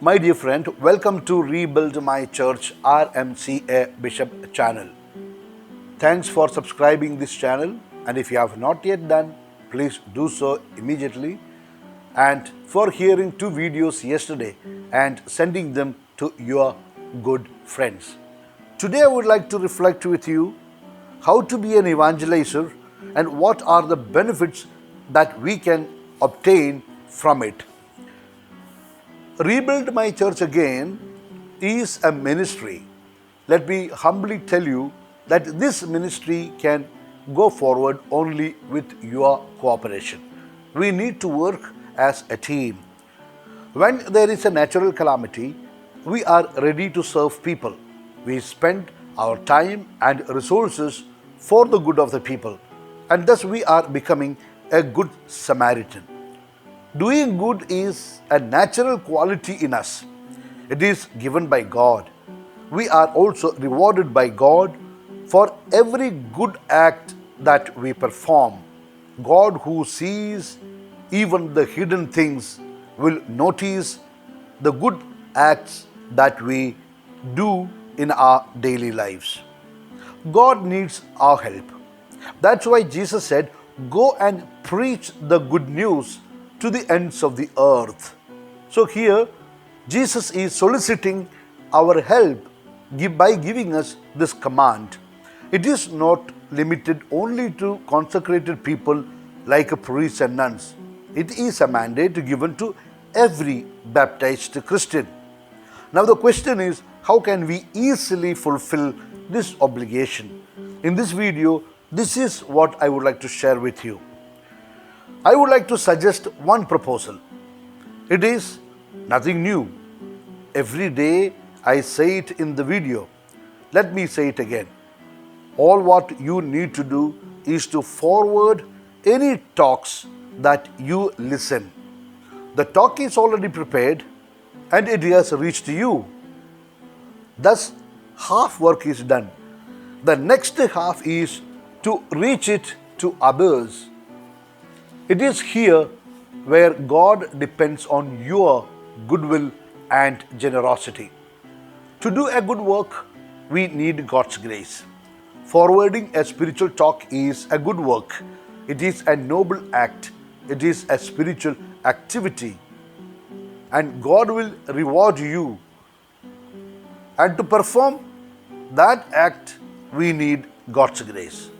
My dear friend, welcome to Rebuild My Church RMCA Bishop channel. Thanks for subscribing this channel, and if you have not yet done, please do so immediately, and for hearing 2 videos yesterday and sending them to your good friends. Today I would like to reflect with you how to be an evangelizer and what are the benefits that we can obtain from it. Rebuild My Church Again is a ministry. Let me humbly tell you that this ministry can go forward only with your cooperation. We need to work as a team. When there is a natural calamity, we are ready to serve people. We spend our time and resources for the good of the people, and thus we are becoming a good Samaritan. Doing good is a natural quality in us. It is given by God. We are also rewarded by God for every good act that we perform. God, who sees even the hidden things, will notice the good acts that we do in our daily lives. God needs our help. That's why Jesus said, "Go and preach the good news to the ends of the earth." So here, Jesus is soliciting our help by giving us this command. It is not limited only to consecrated people like priests and nuns. It is a mandate given to every baptized Christian. Now the question is, how can we easily fulfill this obligation? In this video, this is what I would like to share with you. I would like to suggest one proposal. It is nothing new. Every day I say it in the video. Let me say it again. All what you need to do is to forward any talks that you listen. The talk is already prepared and it has reached you. Thus, half work is done. The next half is to reach it to others. It is here where God depends on your goodwill and generosity. To do a good work, we need God's grace. Forwarding a spiritual talk is a good work. It is a noble act. It is a spiritual activity. And God will reward you. And to perform that act, we need God's grace.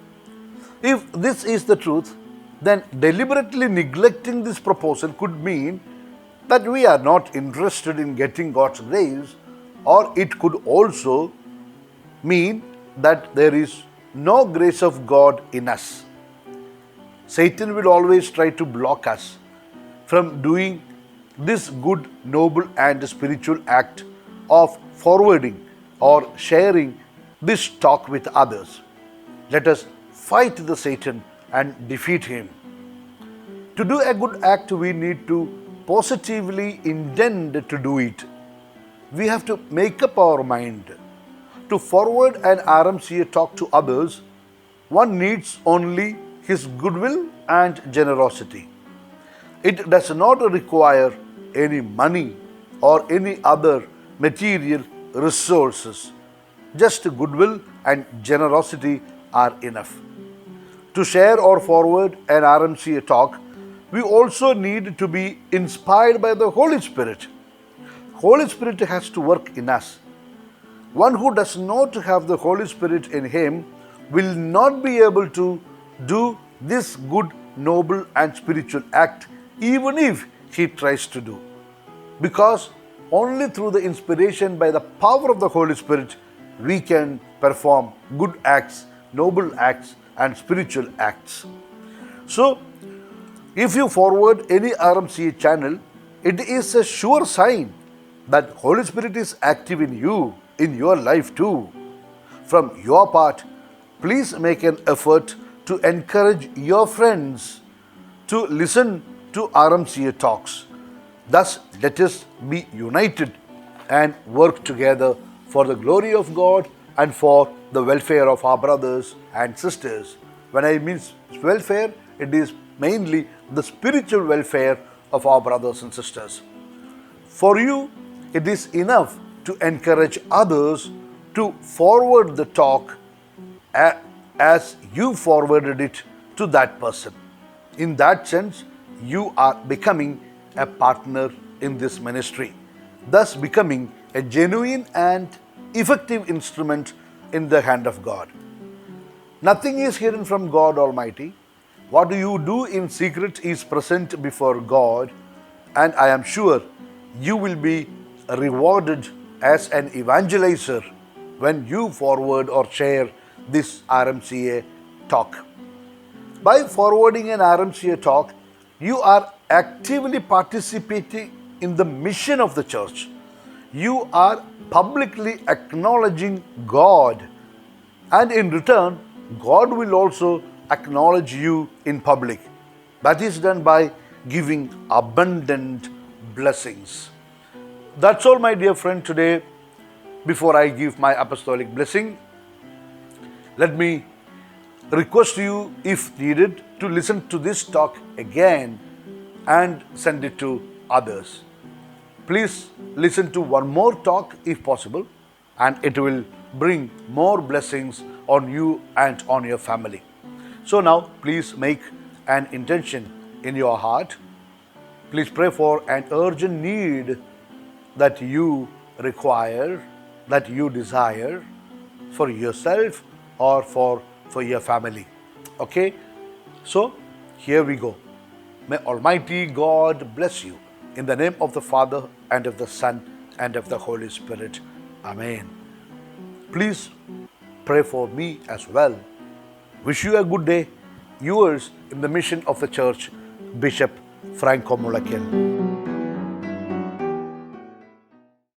If this is the truth, then deliberately neglecting this proposal could mean that we are not interested in getting God's grace, or it could also mean that there is no grace of God in us. Satan will always try to block us from doing this good, noble, and spiritual act of forwarding or sharing this talk with others. Let us fight the Satan and defeat him. To do a good act, we need to positively intend to do it. We have to make up our mind. To forward an RMCA talk to others, one needs only his goodwill and generosity. It does not require any money or any other material resources. Just goodwill and generosity are enough. To share or forward an RMCA talk, we also need to be inspired by the Holy Spirit. Holy Spirit has to work in us. One who does not have the Holy Spirit in him will not be able to do this good, noble, and spiritual act, even if he tries to do. Because only through the inspiration by the power of the Holy Spirit we can perform good acts, noble acts, and spiritual acts. So, if you forward any RMCA channel, it is a sure sign that Holy Spirit is active in you, in your life too. From your part, please make an effort to encourage your friends to listen to RMCA talks. Thus, let us be united and work together for the glory of God and for the welfare of our brothers and sisters. When I mean welfare, it is mainly the spiritual welfare of our brothers and sisters. For you, It is enough to encourage others to forward the talk as you forwarded it to that person. In that sense, you are becoming a partner in this ministry, thus becoming a genuine and effective instrument in the hand of God. Nothing is hidden from God Almighty. What you do in secret is present before God, and I am sure you will be rewarded as an evangelizer when you forward or share this RMCA talk. By forwarding an RMCA talk, you are actively participating in the mission of the church. You are publicly acknowledging God, and in return, God will also acknowledge you in public. That is done by giving abundant blessings. That's all, my dear friend, today. Before I give my apostolic blessing, let me request you, if needed, to listen to this talk again and send it to others. Please listen to one more talk if possible, and it will bring more blessings on you and on your family. So now, please make an intention in your heart. Please pray for an urgent need that you require, that you desire for yourself or for your family. Okay? So, here we go. May Almighty God bless you. In the name of the Father, and of the Son, and of the Holy Spirit. Amen. Please pray for me as well. Wish you a good day. Yours in the mission of the church, Bishop Franco Mulakil.